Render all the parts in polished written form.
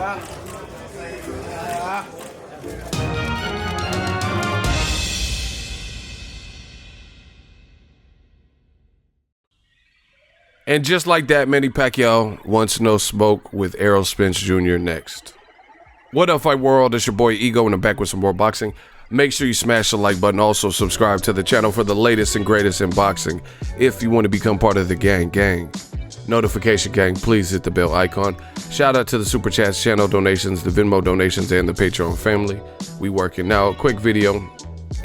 And just like that, Manny Pacquiao wants no smoke with Errol Spence Jr. next. What up, Fight World? It's your boy Ego, and I'm back with some more boxing. Make sure you smash the like button. Also, subscribe to the channel for the latest and greatest in boxing. If you want to become part of the gang. Notification gang, please hit the bell icon. Shout out to the Super Chats, channel donations, the Venmo donations, and the Patreon family. We working now. Quick video.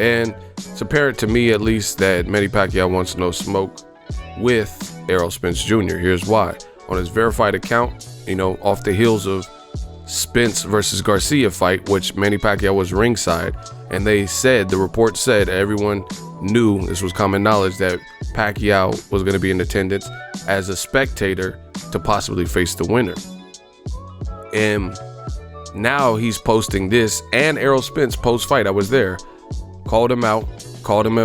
And it's apparent to me, at least, that Manny Pacquiao wants no smoke with Errol Spence Jr. Here's why. On his verified account, off the heels of Spence versus Garcia fight, which Manny Pacquiao was ringside, and the report said, everyone knew, this was common knowledge, that Pacquiao was going to be in attendance as a spectator to possibly face the winner. And now he's posting this, and Errol Spence post-fight, I was there, called him out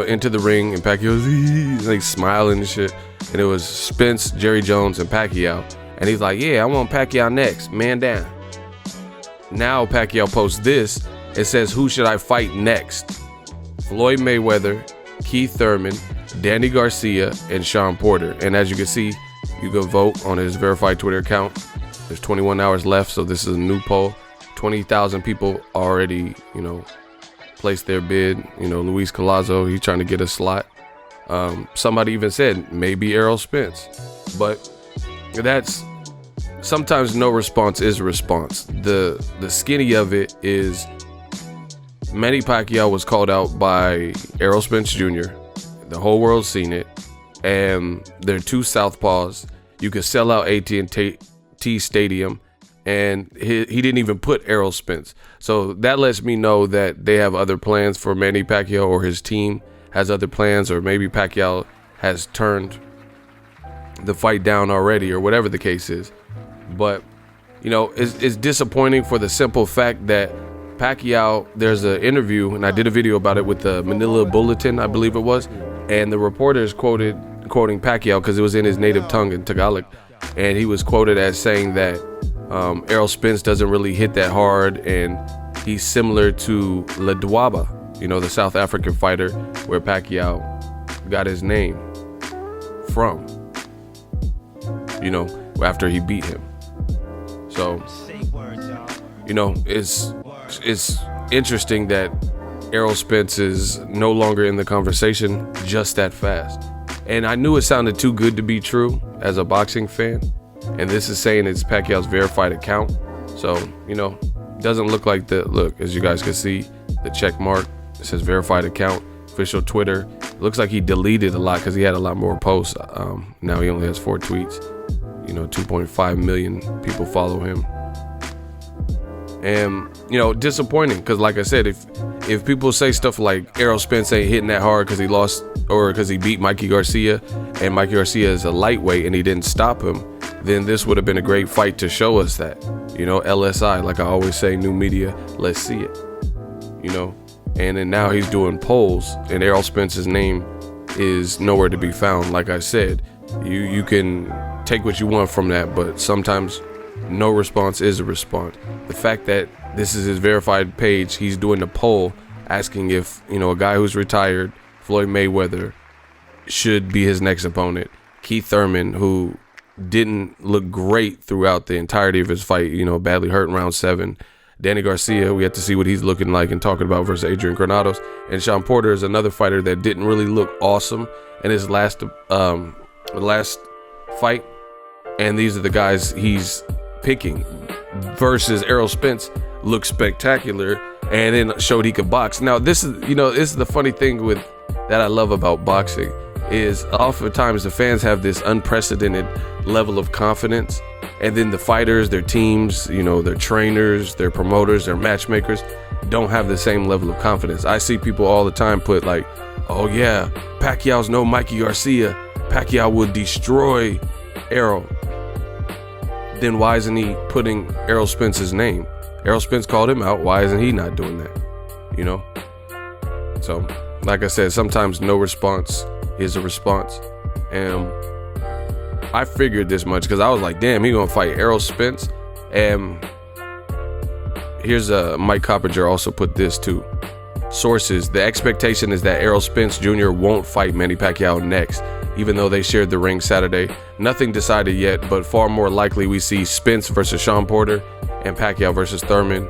into the ring, and Pacquiao was like smiling and shit. And it was Spence, Jerry Jones, and Pacquiao. And he's like, yeah, I want Pacquiao next, man down. Now Pacquiao posts this. It says, who should I fight next? Floyd Mayweather, Keith Thurman, Danny Garcia, and Sean Porter. And as you can see, you can vote on his verified Twitter account. There's 21 hours left, so this is a new poll. 20,000 people already, placed their bid. Luis Collazo, he's trying to get a slot. Somebody even said maybe Errol Spence, but that's sometimes no response is a response. The skinny of it is Manny Pacquiao was called out by Errol Spence Jr. The whole world's seen it, and they're two southpaws. You could sell out AT&T Stadium, and he didn't even put Errol Spence. So that lets me know that they have other plans for Manny Pacquiao, or his team has other plans, or maybe Pacquiao has turned the fight down already, or whatever the case is. But it's disappointing for the simple fact that Pacquiao, there's an interview, and I did a video about it with the Manila Bulletin, I believe it was, and the reporter is quoting Pacquiao because it was in his native tongue in Tagalog, and he was quoted as saying that Errol Spence doesn't really hit that hard, and he's similar to Ledwaba, the South African fighter where Pacquiao got his name from, after he beat him. So, it's interesting that Errol Spence is no longer in the conversation just that fast. And I knew it sounded too good to be true as a boxing fan. And this is saying it's Pacquiao's verified account. So, doesn't look like look, as you guys can see, the check mark. It says verified account, official Twitter. It looks like he deleted a lot because he had a lot more posts. Now he only has 4 tweets. 2.5 million people follow him. And, disappointing because, like I said, if people say stuff like Errol Spence ain't hitting that hard because he lost or because he beat Mikey Garcia, and Mikey Garcia is a lightweight and he didn't stop him, then this would have been a great fight to show us that. LSI, like I always say, new media, let's see it. And then now he's doing polls, and Errol Spence's name is nowhere to be found. Like I said, you can take what you want from that, but sometimes no response is a response. The fact that this is his verified page, he's doing a poll asking if, a guy who's retired, Floyd Mayweather, should be his next opponent. Keith Thurman, who didn't look great throughout the entirety of his fight, badly hurt in round 7. Danny Garcia, we have to see what he's looking like and talking about versus Adrian Granados. And Sean Porter is another fighter that didn't really look awesome in his last fight. And these are the guys he's picking versus Errol Spence. Looked spectacular and then showed he could box. Now this is the funny thing that I love about boxing is oftentimes the fans have this unprecedented level of confidence, and then the fighters, their teams, their trainers, their promoters, their matchmakers don't have the same level of confidence. I see people all the time put like, oh yeah, Pacquiao's no Mikey Garcia. Pacquiao would destroy Errol. Then why isn't he putting Errol Spence's name? Errol Spence called him out. Why isn't he not doing that? So, like I said, sometimes no response is a response. And I figured this much because I was like, damn, he gonna fight Errol Spence. And here's Mike Coppinger also put this too. Sources, the expectation is that Errol Spence Jr. won't fight Manny Pacquiao next, even though they shared the ring Saturday. Nothing decided yet, but far more likely we see Spence versus Sean Porter and Pacquiao versus Thurman,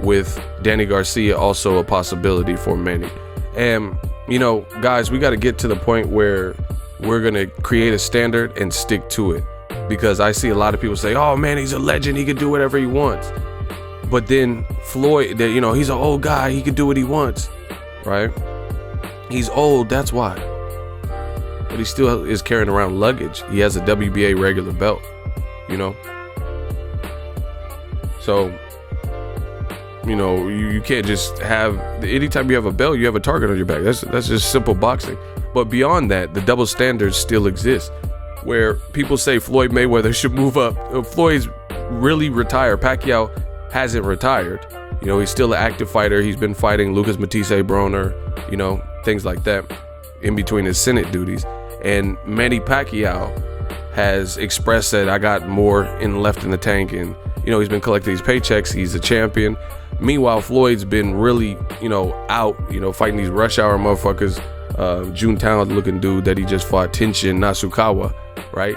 with Danny Garcia also a possibility for Manny. And, you know, guys, we got to get to the point where we're going to create a standard and stick to it. Because I see a lot of people say, oh, man, he's a legend. He can do whatever he wants. But then Floyd, you know, he's an old guy. He can do what he wants, right? He's old, that's why. But he still is carrying around luggage. He has a WBA regular belt, you know? So, you know, you can't just have, anytime you have a belt, you have a target on your back. That's just simple boxing. But beyond that, the double standards still exist, where people say Floyd Mayweather should move up. Floyd's really retired. Pacquiao hasn't retired. You know, he's still an active fighter. He's been fighting Lucas Matisse Broner, you know, things like that in between his Senate duties. And Manny Pacquiao has expressed that I got more left in the tank, and, you know, he's been collecting these paychecks. He's a champion. Meanwhile, Floyd's been really, you know, out, you know, fighting these rush hour motherfuckers. Junetown looking dude that he just fought, Tenshin Nasukawa, right?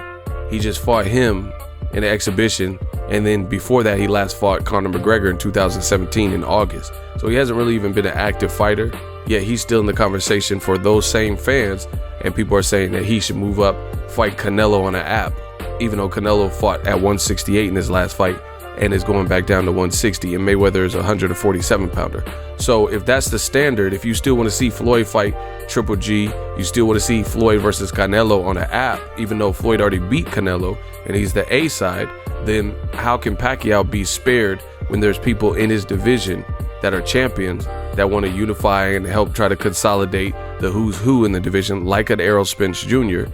He just fought him in an exhibition, and then before that he last fought Conor McGregor in 2017 in August. So he hasn't really even been an active fighter, yet he's still in the conversation for those same fans, and people are saying that he should move up, fight Canelo on an app, even though Canelo fought at 168 in his last fight and is going back down to 160, and Mayweather is a 147 pounder. So if that's the standard, if you still want to see Floyd fight Triple G, you still want to see Floyd versus Canelo on an app, even though Floyd already beat Canelo and he's the A side, then how can Pacquiao be spared when there's people in his division that are champions that want to unify and help try to consolidate the who's who in the division, like an Errol Spence Jr.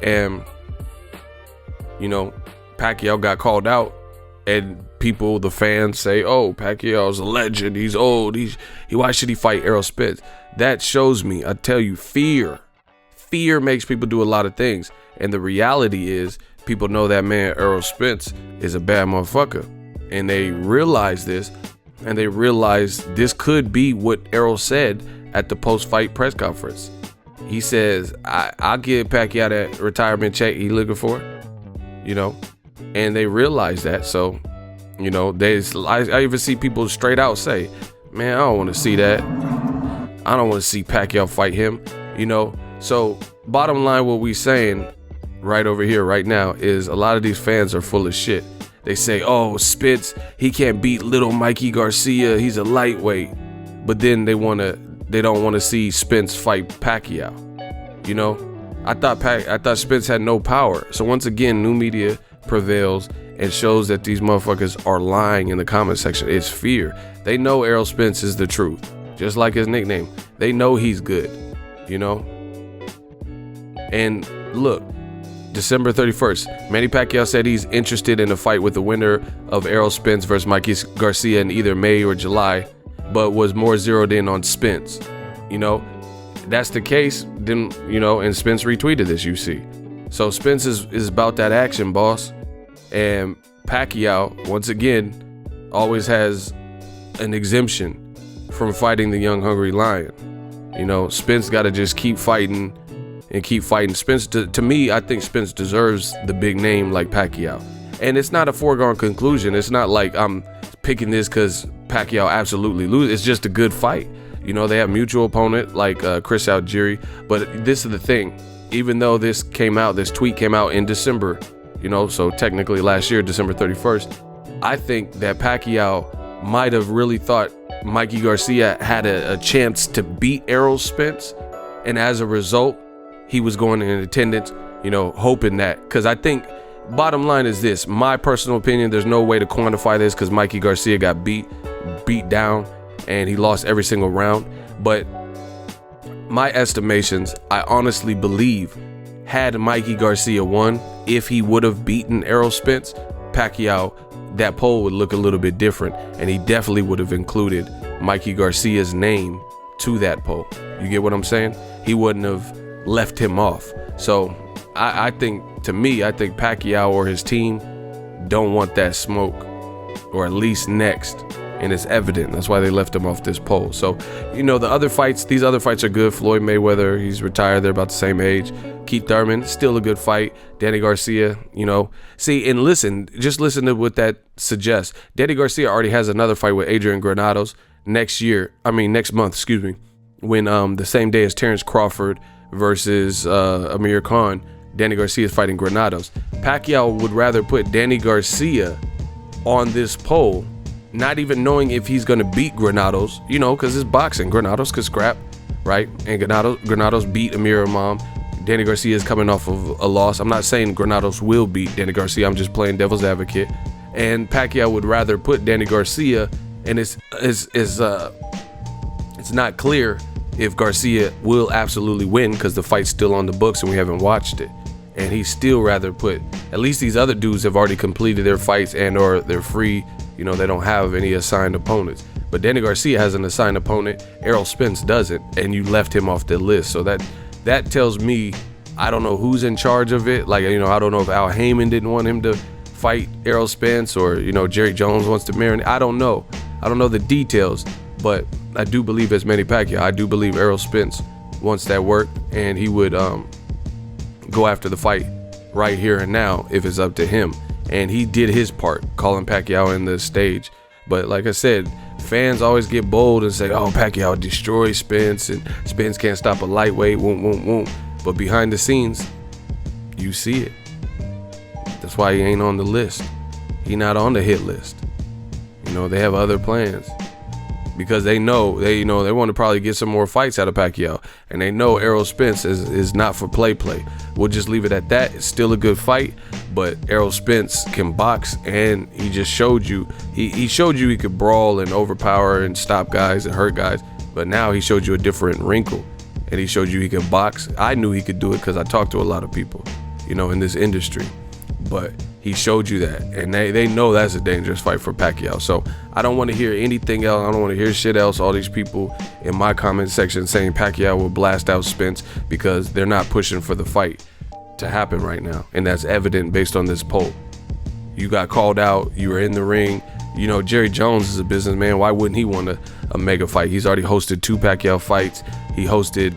And, you know, Pacquiao got called out, and people, the fans, say, oh, Pacquiao's a legend, he's old, why should he fight Errol Spence? That shows me, I tell you, fear makes people do a lot of things. And the reality is, people know that man Errol Spence is a bad motherfucker, and they realize this, and they realize this could be what Errol said at the post-fight press conference. He says, I'll give Pacquiao that retirement check he looking for, you know, and they realize that. So, you know, I even see people straight out say, man, I don't want to see that. I don't want to see Pacquiao fight him, you know. So bottom line, what we saying right over here right now is a lot of these fans are full of shit. They say, oh, Spence, he can't beat little Mikey Garcia, he's a lightweight. But then they don't want to see Spence fight Pacquiao. You know, I thought Spence had no power. So once again, new media prevails and shows that these motherfuckers are lying in the comment section. It's fear. They know Errol Spence is the truth, just like his nickname. They know he's good, you know. And look, December 31st, Manny Pacquiao said he's interested in a fight with the winner of Errol Spence versus Mikey Garcia in either May or July, but was more zeroed in on Spence. You know, that's the case, then, you know, and Spence retweeted this, you see. So Spence is about that action, boss. And Pacquiao, once again, always has an exemption from fighting the young, hungry lion. You know, Spence got to just keep fighting and keep fighting. Spence, to me, I think Spence deserves the big name like Pacquiao. And it's not a foregone conclusion. It's not like I'm picking this because Pacquiao absolutely loses. It's just a good fight. You know, they have mutual opponent like Chris Algieri. But this is the thing. Even though this tweet came out in December, you know, so technically last year, December 31st, I think that Pacquiao might have really thought Mikey Garcia had a chance to beat Errol Spence. And as a result, he was going in attendance, you know, hoping that. Because I think bottom line is this, my personal opinion, there's no way to quantify this because Mikey Garcia got beat down and he lost every single round. But my estimations, I honestly believe, had Mikey Garcia won, if he would have beaten Errol Spence, Pacquiao, that poll would look a little bit different, and he definitely would have included Mikey Garcia's name to that poll. You get what I'm saying? He wouldn't have left him off. So I think Pacquiao or his team don't want that smoke, or at least next. and it's evident. That's why they left him off this poll. So, you know, these other fights are good. Floyd Mayweather, he's retired. They're about the same age. Keith Thurman, still a good fight. Danny Garcia, you know. See, and just listen to what that suggests. Danny Garcia already has another fight with Adrian Granados next month, when the same day as Terrence Crawford versus Amir Khan. Danny Garcia is fighting Granados. Pacquiao would rather put Danny Garcia on this poll, not even knowing if he's going to beat Granados, you know, because it's boxing. Granados could scrap, right? And Granados beat Amir Imam. Danny Garcia is coming off of a loss. I'm not saying Granados will beat Danny Garcia. I'm just playing devil's advocate. And Pacquiao would rather put Danny Garcia, and it's not clear if Garcia will absolutely win because the fight's still on the books and we haven't watched it. And he'd still rather put, at least these other dudes have already completed their fights and or they're free. You know, they don't have any assigned opponents. But Danny Garcia has an assigned opponent. Errol Spence doesn't, and you left him off the list. So that tells me, I don't know who's in charge of it. Like, you know, I don't know if Al Heyman didn't want him to fight Errol Spence, or, you know, Jerry Jones wants to marinate. I don't know the details, but I do believe, as Manny Pacquiao, I do believe Errol Spence wants that work, and he would go after the fight right here and now if it's up to him. And he did his part, calling Pacquiao in the stage. But like I said, fans always get bold and say, oh, Pacquiao destroys Spence and Spence can't stop a lightweight, won't. But behind the scenes, you see it. That's why he ain't on the list. He not on the hit list. You know, they have other plans. Because they want to probably get some more fights out of Pacquiao. And they know Errol Spence is not for play. We'll just leave it at that. It's still a good fight, but Errol Spence can box, and he just showed you. He showed you he could brawl and overpower and stop guys and hurt guys, but now he showed you a different wrinkle, and he showed you he could box. I knew he could do it because I talked to a lot of people, you know, in this industry. But he showed you that, and they know that's a dangerous fight for Pacquiao. So I don't want to hear anything else. I don't want to hear shit else. All these people in my comment section saying Pacquiao will blast out Spence because they're not pushing for the fight to happen right now, and that's evident based on this poll. You got called out. You were in the ring. You know, Jerry Jones is a businessman. Why wouldn't he want a mega fight? He's already hosted 2 Pacquiao fights. He hosted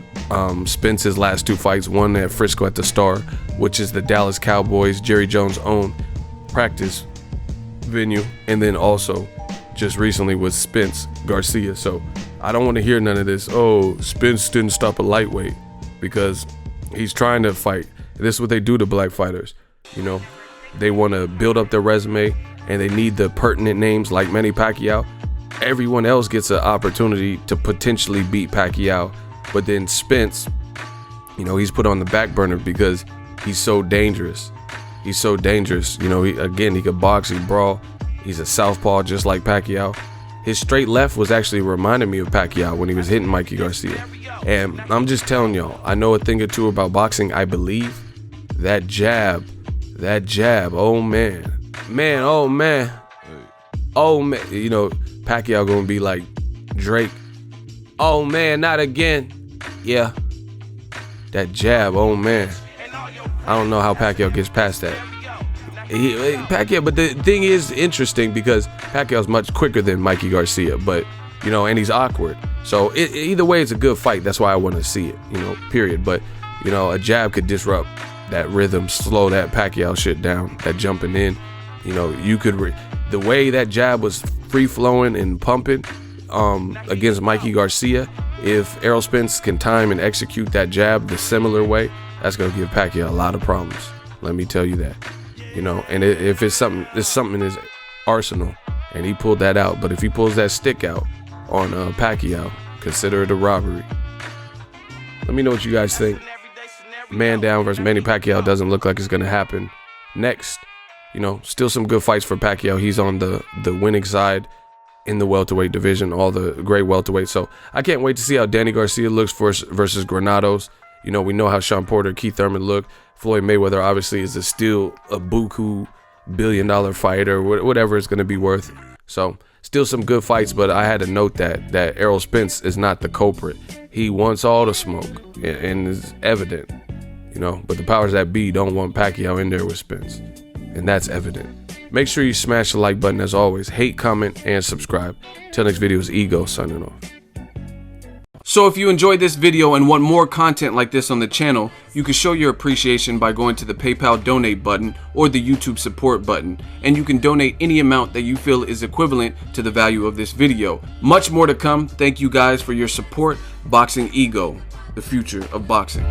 Spence's last 2 fights, one at Frisco at the Star, which is the Dallas Cowboys, Jerry Jones' own practice venue, and then also just recently with Spence Garcia. So I don't want to hear none of this, oh, Spence didn't stop a lightweight, because he's trying to fight. This is what they do to black fighters. You know, they want to build up their resume, and they need the pertinent names like Manny Pacquiao. Everyone else gets an opportunity to potentially beat Pacquiao, but then Spence, you know, he's put on the back burner because he's so dangerous. He's so dangerous. You know, he could box, he brawl. He's a southpaw just like Pacquiao. His straight left was actually reminding me of Pacquiao when he was hitting Mikey Garcia. And I'm just telling y'all, I know a thing or two about boxing. I believe that jab, oh man, oh man. You know, Pacquiao gonna be like Drake. Oh man, not again. Yeah, that jab, oh man. I don't know how Pacquiao gets past that. Pacquiao, but the thing is interesting because Pacquiao's much quicker than Mikey Garcia, but you know, and he's awkward. So either way, it's a good fight. That's why I want to see it, you know, period. But you know, a jab could disrupt that rhythm, slow that Pacquiao shit down, that jumping in. You know, you could the way that jab was free flowing and pumping against Mikey Garcia. If Errol Spence can time and execute that jab the similar way, that's gonna give Pacquiao a lot of problems. Let me tell you that. You know, and if it's something in his arsenal, and he pulled that out. But if he pulls that stick out on Pacquiao, consider it a robbery. Let me know what you guys think. Man down versus Manny Pacquiao doesn't look like it's gonna happen. Next, you know, still some good fights for Pacquiao. He's on the winning side in the welterweight division, all the great welterweights. So I can't wait to see how Danny Garcia looks versus Granados. You know, we know how Sean Porter, Keith Thurman look. Floyd Mayweather obviously is still a buku billion-dollar fighter, whatever it's going to be worth. So still some good fights, but I had to note that Errol Spence is not the culprit. He wants all the smoke, and it's evident, you know. But the powers that be don't want Pacquiao in there with Spence, and that's evident Make sure you smash the like button as always. Hate, comment, and subscribe. Till next video is Ego signing off. So if you enjoyed this video and want more content like this on the channel, you can show your appreciation by going to the PayPal donate button or the YouTube support button, and you can donate any amount that you feel is equivalent to the value of this video. Much more to come. Thank you guys for your support. Boxing Ego, the future of boxing.